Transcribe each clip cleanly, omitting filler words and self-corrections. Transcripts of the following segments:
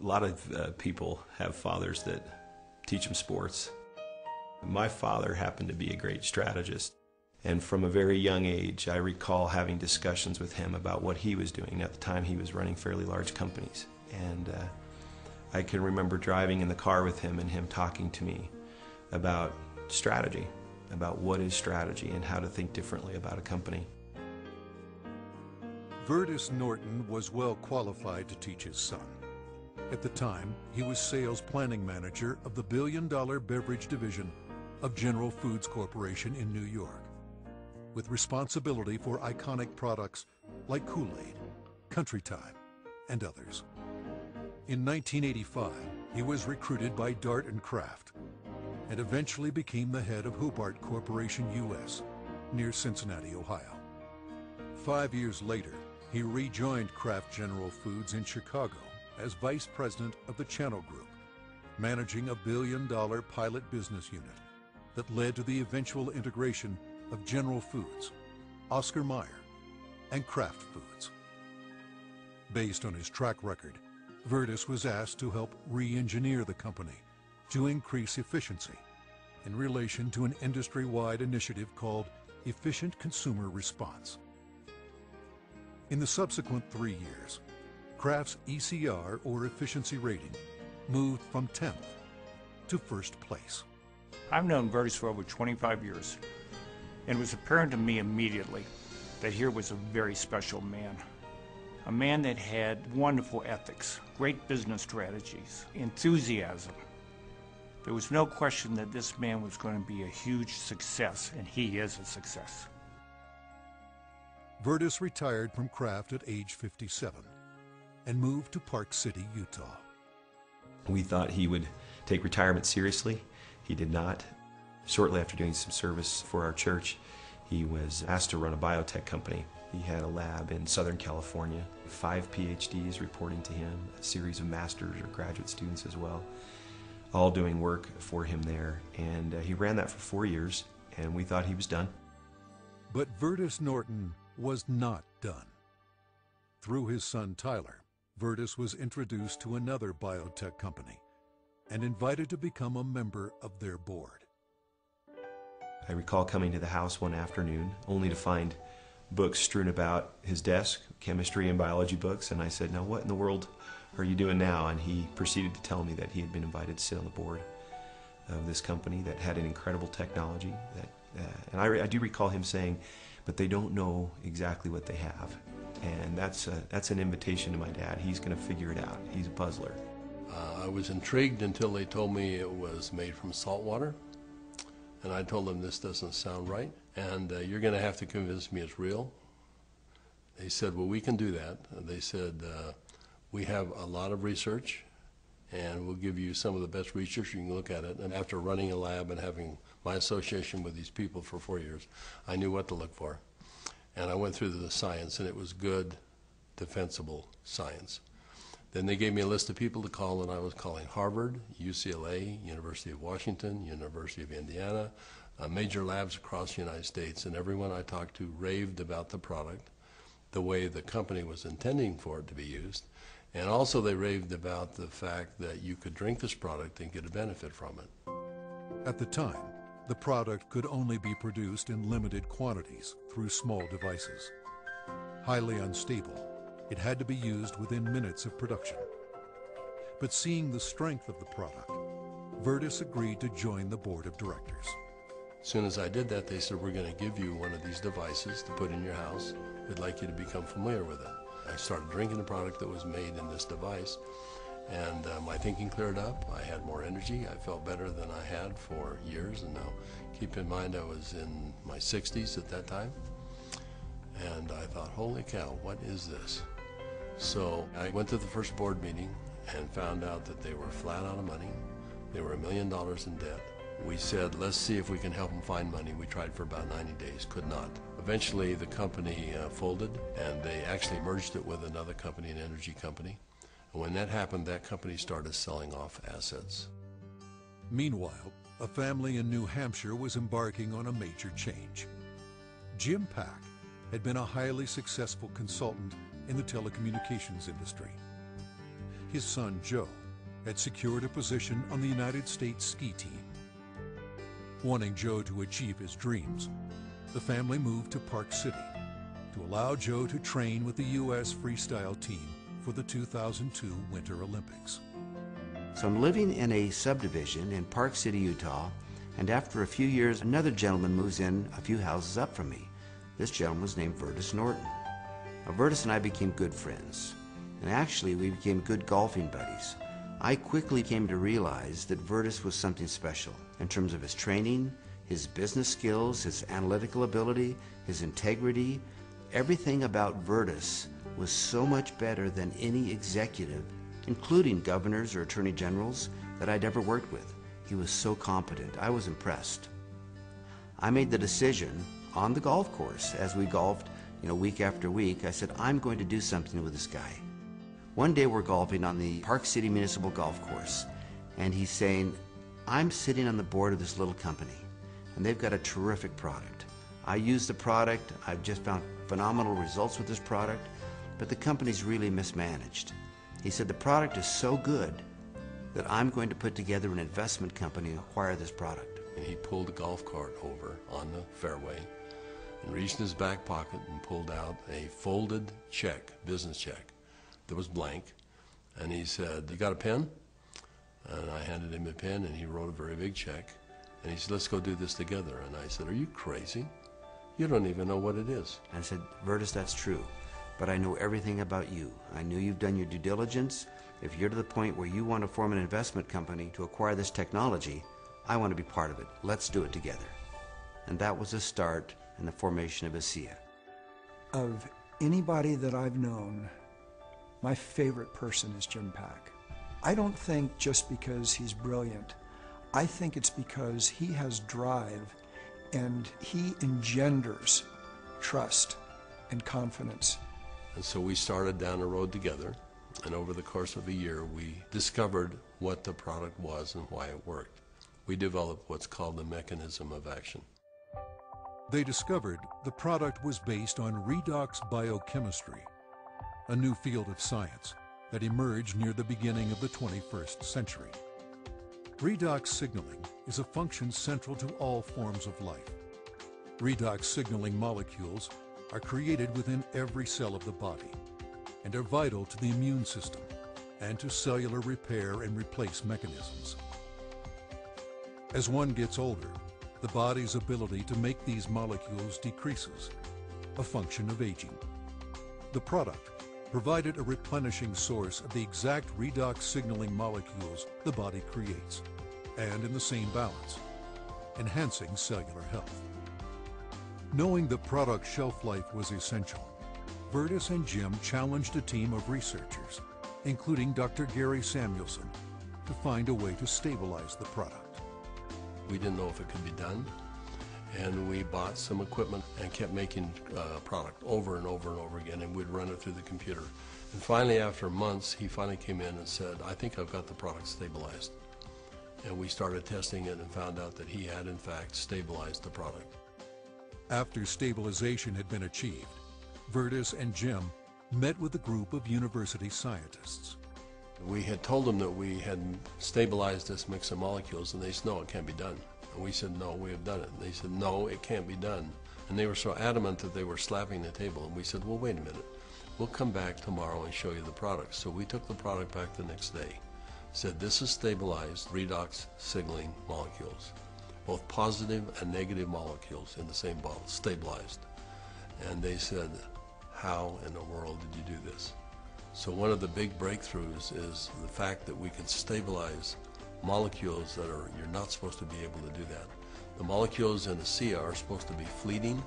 A lot of people have fathers that teach them sports. My father happened to be a great strategist. And from a very young age, I recall having discussions with him about what he was doing. At the time, he was running fairly large companies. And I can remember driving in the car with him and him talking to me about strategy, about what is strategy and how to think differently about a company. Vertus Norton was well qualified to teach his son. At the time, he was sales planning manager of the billion-dollar beverage division of General Foods Corporation in New York, with responsibility for iconic products like Kool-Aid, Country Time, and others. In 1985, he was recruited by Dart and Kraft and eventually became the head of Hobart Corporation US near Cincinnati, Ohio. 5 years later, he rejoined Kraft General Foods in Chicago as vice president of the Channel Group, managing a billion-dollar pilot business unit that led to the eventual integration of General Foods, Oscar Mayer, and Kraft Foods. Based on his track record, Vertus was asked to help re-engineer the company to increase efficiency in relation to an industry-wide initiative called Efficient Consumer Response. In the subsequent 3 years, Kraft's ECR, or efficiency rating, moved from 10th to first place. I've known Vertus for over 25 years, and it was apparent to me immediately that here was a very special man. A man that had wonderful ethics, great business strategies, enthusiasm. There was no question that this man was going to be a huge success, and he is a success. Vertus retired from Kraft at age 57 and moved to Park City, Utah. We thought he would take retirement seriously. He did not. Shortly after doing some service for our church, he was asked to run a biotech company. He had a lab in Southern California, 5 PhDs reporting to him, a series of master's or graduate students as well, all doing work for him there. And he ran that for 4 years, and we thought he was done. But Vertus Norton was not done. Through his son Tyler, Vertus was introduced to another biotech company and invited to become a member of their board. I recall coming to the house one afternoon only to find books strewn about his desk, chemistry and biology books, and I said, "Now what in the world are you doing now?" And he proceeded to tell me that he had been invited to sit on the board of this company that had an incredible technology. And I do recall him saying, "But they don't know exactly what they have." And that's an invitation to my dad. He's going to figure it out. He's a puzzler. I was intrigued until they told me it was made from salt water. And I told them, "This doesn't sound right, and you're going to have to convince me it's real." They said, "Well, we can do that." They said, "We have a lot of research, and we'll give you some of the best research. You can look at it." And after running a lab and having my association with these people for 4 years, I knew what to look for. And I went through the science, and it was good, defensible science. Then they gave me a list of people to call, and I was calling Harvard, UCLA, University of Washington, University of Indiana, major labs across the United States, and everyone I talked to raved about the product, the way the company was intending for it to be used, and also they raved about the fact that you could drink this product and get a benefit from it. At the time, the product could only be produced in limited quantities through small devices. Highly unstable, it had to be used within minutes of production. But seeing the strength of the product, Vertus agreed to join the board of directors. As soon as I did that, they said, "We're going to give you one of these devices to put in your house. We'd like you to become familiar with it." I started drinking the product that was made in this device, and my thinking cleared up. I had more energy. I felt better than I had for years. And now, keep in mind, I was in my 60s at that time. And I thought, holy cow, what is this? So I went to the first board meeting and found out that they were flat out of money. They were $1 million in debt. We said, let's see if we can help them find money. We tried for about 90 days, could not. Eventually, the company folded, and they actually merged it with another company, an energy company. And when that happened, that company started selling off assets. Meanwhile, a family in New Hampshire was embarking on a major change. Jim Pack had been a highly successful consultant in the telecommunications industry. his son Joe had secured a position on the United States ski team. Wanting Joe to achieve his dreams, the family moved to Park City to allow Joe to train with the U.S. freestyle team for the 2002 Winter Olympics. So I'm living in a subdivision in Park City, Utah, and after a few years, another gentleman moves in a few houses up from me. This gentleman was named Vertus Norton. Now, Vertus and I became good friends, and actually we became good golfing buddies. I quickly came to realize that Vertus was something special in terms of his training, his business skills, his analytical ability, his integrity. Everything about Vertus was so much better than any executive, including governors or attorney generals, that I'd ever worked with. He was so competent. I was impressed. I made the decision on the golf course as we golfed, week after week. I said, I'm going to do something with this guy. One day we're golfing on the Park City Municipal Golf Course, and he's saying, I'm sitting on the board of this little company, and they've got a terrific product. I use the product. I've just found phenomenal results with this product, but the company's really mismanaged. He said, the product is so good that I'm going to put together an investment company and acquire this product. And he pulled a golf cart over on the fairway and reached in his back pocket and pulled out a folded check, business check, that was blank. And he said, you got a pen? And I handed him a pen, and he wrote a very big check. And he said, let's go do this together. And I said, are you crazy? You don't even know what it is. I said, Vertus, that's true, but I know everything about you. I knew you've done your due diligence. If you're to the point where you want to form an investment company to acquire this technology, I want to be part of it. Let's do it together. And that was the start in the formation of ASEA. Of anybody that I've known, my favorite person is Jim Pack. I don't think just because he's brilliant. I think it's because he has drive and he engenders trust and confidence. And so we started down the road together, and over the course of a year, we discovered what the product was and why it worked. We developed what's called the mechanism of action. They discovered the product was based on redox biochemistry, a new field of science that emerged near the beginning of the 21st century. Redox signaling is a function central to all forms of life. Redox signaling molecules are created within every cell of the body and are vital to the immune system and to cellular repair and replace mechanisms. As one gets older, the body's ability to make these molecules decreases, a function of aging. The product provided a replenishing source of the exact redox signaling molecules the body creates, and in the same balance, enhancing cellular health. Knowing the product's shelf life was essential, Vertus and Jim challenged a team of researchers, including Dr. Gary Samuelson, to find a way to stabilize the product. We didn't know if it could be done, and we bought some equipment and kept making product over and over and over again, and we'd run it through the computer. And finally, after months, he finally came in and said, I think I've got the product stabilized. And we started testing it and found out that he had, in fact, stabilized the product. After stabilization had been achieved, Vertus and Jim met with a group of university scientists. We had told them that we had stabilized this mix of molecules, and they said, no, it can't be done. And we said, no, we have done it. And they said, no, it can't be done. And they were so adamant that they were slapping the table. And we said, well, wait a minute. We'll come back tomorrow and show you the product. So we took the product back the next day. Said, this is stabilized redox signaling molecules, both positive and negative molecules in the same bottle, stabilized. And they said, how in the world did you do this? So one of the big breakthroughs is the fact that we can stabilize molecules that you're not supposed to be able to do that. The molecules in ASEA are supposed to be fleeting.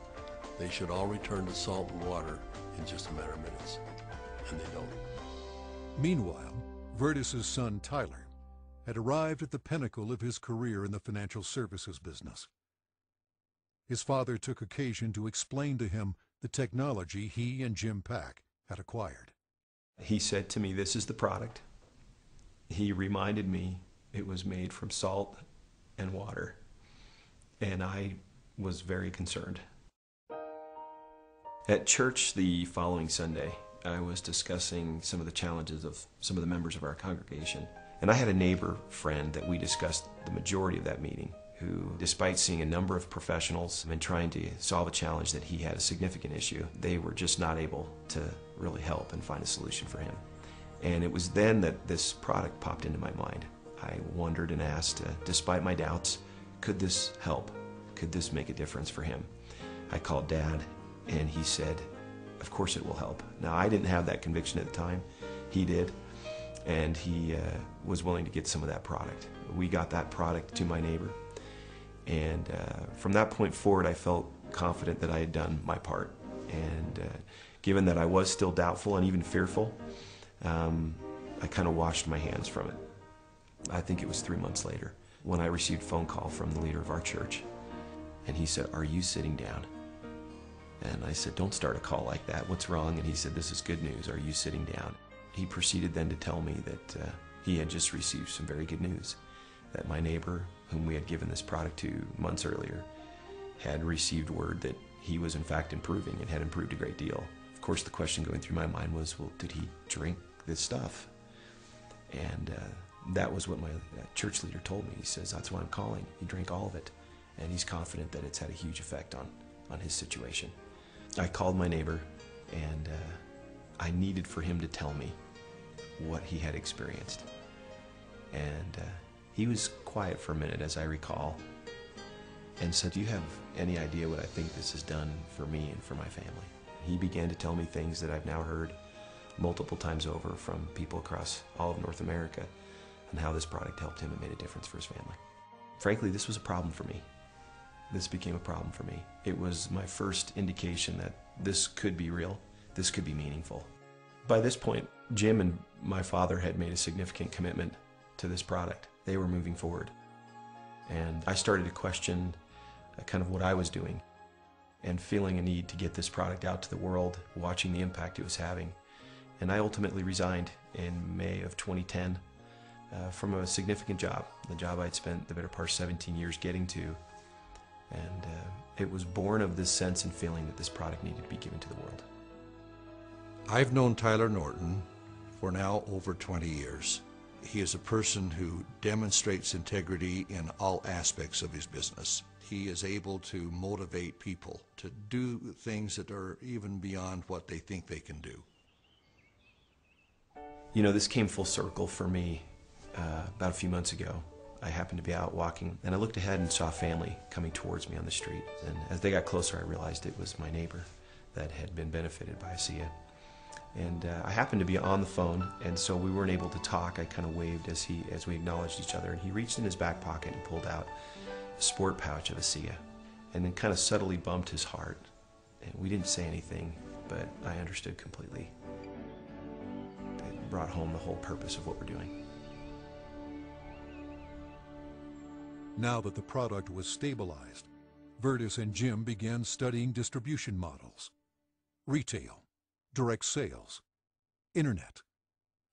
They should all return to salt and water in just a matter of minutes, and they don't. Meanwhile, Vertus's son Tyler had arrived at the pinnacle of his career in the financial services business. His father took occasion to explain to him the technology he and Jim Pack had acquired. He said to me, this is the product. He reminded me it was made from salt and water, and I was very concerned. At church the following Sunday, I was discussing some of the challenges of some of the members of our congregation. And I had a neighbor friend that we discussed the majority of that meeting, who, despite seeing a number of professionals and trying to solve a challenge that he had a significant issue, they were just not able to really help and find a solution for him. And it was then that this product popped into my mind. I wondered and asked, despite my doubts, could this help? Could this make a difference for him? I called Dad, and he said, of course it will help. Now, I didn't have that conviction at the time. He did, and he was willing to get some of that product. We got that product to my neighbor, and from that point forward, I felt confident that I had done my part. And given that I was still doubtful and even fearful, I kind of washed my hands from it. I think it was 3 months later when I received a phone call from the leader of our church, and he said, "Are you sitting down?" And I said, "Don't start a call like that. What's wrong?" And he said, "This is good news. Are you sitting down?" He proceeded then to tell me that he had just received some very good news, that my neighbor, whom we had given this product to months earlier, had received word that he was in fact improving and had improved a great deal. Of course, the question going through my mind was, well, did he drink this stuff? And that was what my church leader told me. He says, "That's why I'm calling. He drank all of it, and he's confident that it's had a huge effect on his situation." I called my neighbor, and I needed for him to tell me what he had experienced. And he was quiet for a minute, as I recall, and said, "Do you have any idea what I think this has done for me and for my family?" He began to tell me things that I've now heard multiple times over from people across all of North America, and how this product helped him and made a difference for his family. Frankly, this was a problem for me. This became a problem for me. It was my first indication that this could be real, this could be meaningful. By this point, Jim and my father had made a significant commitment to this product. They were moving forward. And I started to question kind of what I was doing, and feeling a need to get this product out to the world, watching the impact it was having. And I ultimately resigned in May of 2010 from a significant job, the job I'd spent the better part of 17 years getting to. And it was born of this sense and feeling that this product needed to be given to the world. I've known Tyler Norton for now over 20 years. He is a person who demonstrates integrity in all aspects of his business. He is able to motivate people to do things that are even beyond what they think they can do. You know, this came full circle for me about a few months ago. I happened to be out walking, and I looked ahead and saw a family coming towards me on the street. And as they got closer, I realized it was my neighbor that had been benefited by ASEA. And I happened to be on the phone, and so we weren't able to talk. I kind of waved as we acknowledged each other, and he reached in his back pocket and pulled out a sport pouch of ASEA, and then kind of subtly bumped his heart. And we didn't say anything, but I understood completely. It brought home the whole purpose of what we're doing. Now that the product was stabilized, Vertus and Jim began studying distribution models, retail, direct sales, internet,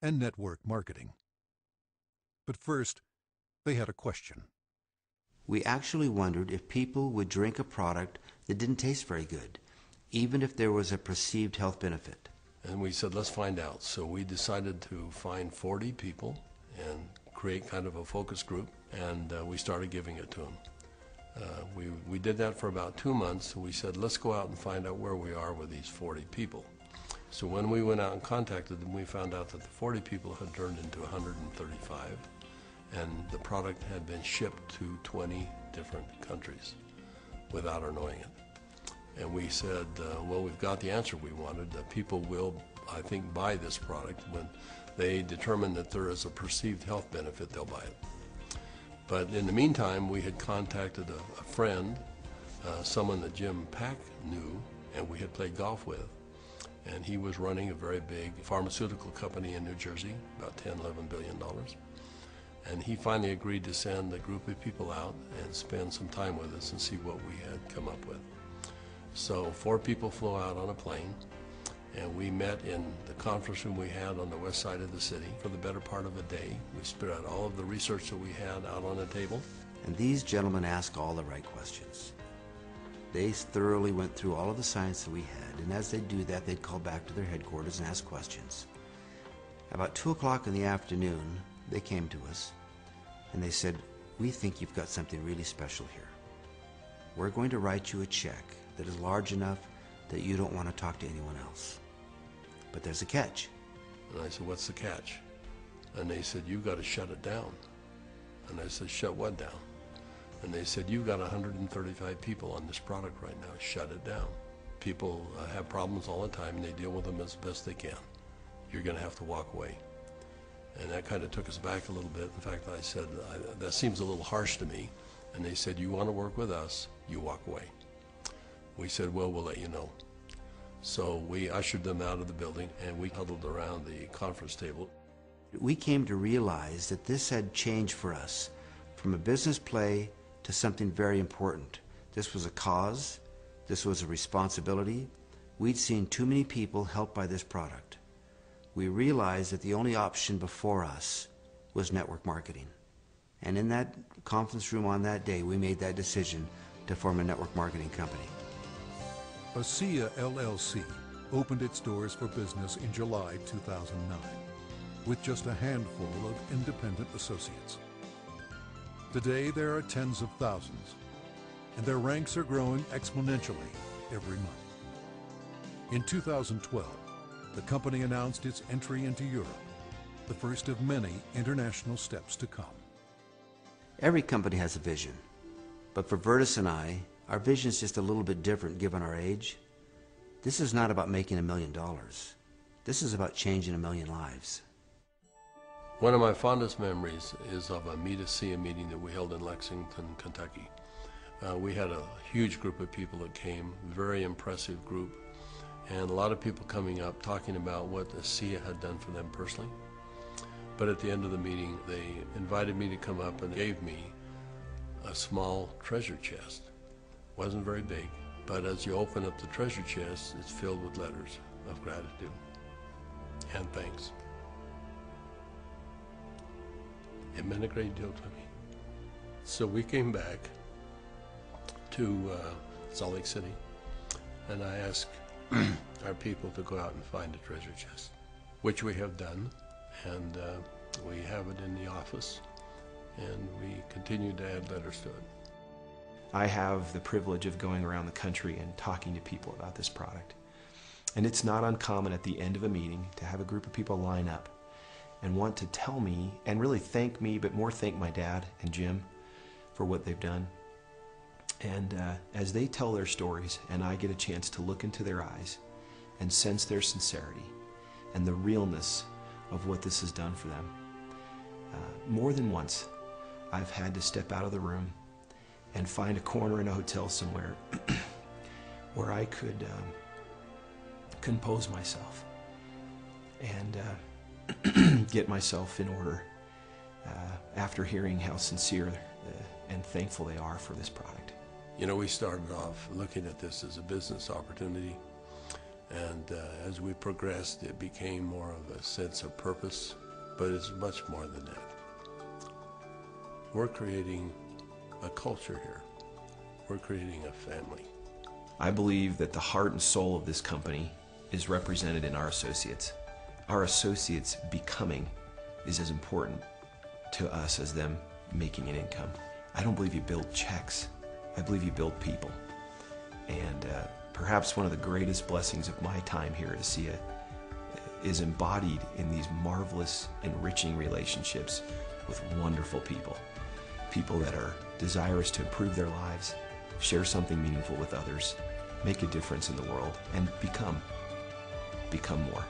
and network marketing. But first, they had a question. We actually wondered if people would drink a product that didn't taste very good, even if there was a perceived health benefit. And we said, let's find out. So we decided to find 40 people and create kind of a focus group, and we started giving it to them. We did that for about 2 months, and we said, let's go out and find out where we are with these 40 people. So when we went out and contacted them, we found out that the 40 people had turned into 135, and the product had been shipped to 20 different countries without our knowing it. And we said, well, we've got the answer we wanted. People will, I think, buy this product. When they determine that there is a perceived health benefit, they'll buy it. But in the meantime, we had contacted a friend, someone that Jim Pack knew and we had played golf with. And he was running a very big pharmaceutical company in New Jersey, about $10–11 billion. And he finally agreed to send a group of people out and spend some time with us and see what we had come up with. So 4 people flew out on a plane, and we met in the conference room we had on the west side of the city for the better part of a day. We spread out all of the research that we had out on the table. And these gentlemen ask all the right questions. They thoroughly went through all of the science that we had, and as they do that, they'd call back to their headquarters and ask questions. About 2 o'clock in the afternoon, they came to us, and they said, "We think you've got something really special here. We're going to write you a check that is large enough that you don't want to talk to anyone else. But there's a catch." And I said, "What's the catch?" And they said, "You've got to shut it down." And I said, "Shut what down?" And they said, "You've got 135 people on this product right now. Shut it down. People have problems all the time, and they deal with them as best they can. You're going to have to walk away." And that kind of took us back a little bit. In fact, I said, that seems a little harsh to me. And they said, "You want to work with us, you walk away." We said, "Well, we'll let you know." So we ushered them out of the building, and we huddled around the conference table. We came to realize that this had changed for us from a business play to something very important. This was a cause. This was a responsibility. We'd seen too many people helped by this product. We realized that the only option before us was network marketing. And in that conference room on that day, we made that decision to form a network marketing company. ASEA LLC opened its doors for business in July 2009 with just a handful of independent associates. Today there are tens of thousands, and their ranks are growing exponentially every month. In 2012, the company announced its entry into Europe, the first of many international steps to come. Every company has a vision, but for Vertus and I, our vision is just a little bit different given our age. This is not about making $1 million. This is about changing 1 million lives. One of my fondest memories is of a Meet ASEA meeting that we held in Lexington, Kentucky. We had a huge group of people that came, very impressive group, and a lot of people coming up talking about what ASEA had done for them personally. But at the end of the meeting, they invited me to come up and gave me a small treasure chest. It wasn't very big, but as you open up the treasure chest, it's filled with letters of gratitude and thanks. It meant a great deal to me. So we came back to Salt Lake City, and I asked our people to go out and find a treasure chest, which we have done, and we have it in the office, and we continue to add letters to it. I have the privilege of going around the country and talking to people about this product. And it's not uncommon at the end of a meeting to have a group of people line up and want to tell me, and really thank me, but more thank my dad and Jim for what they've done. And as they tell their stories and I get a chance to look into their eyes and sense their sincerity and the realness of what this has done for them, more than once I've had to step out of the room and find a corner in a hotel somewhere where I could compose myself and get myself in order after hearing how sincere and thankful they are for this product. You know, we started off looking at this as a business opportunity, and as we progressed, it became more of a sense of purpose, but it's much more than that. We're creating a culture here. We're creating a family. I believe that the heart and soul of this company is represented in our associates. Our associates becoming is as important to us as them making an income. I don't believe you build checks. I believe you build people. And perhaps one of the greatest blessings of my time here at ASEA is embodied in these marvelous, enriching relationships with wonderful people. People that are desirous to improve their lives, share something meaningful with others, make a difference in the world, and become more.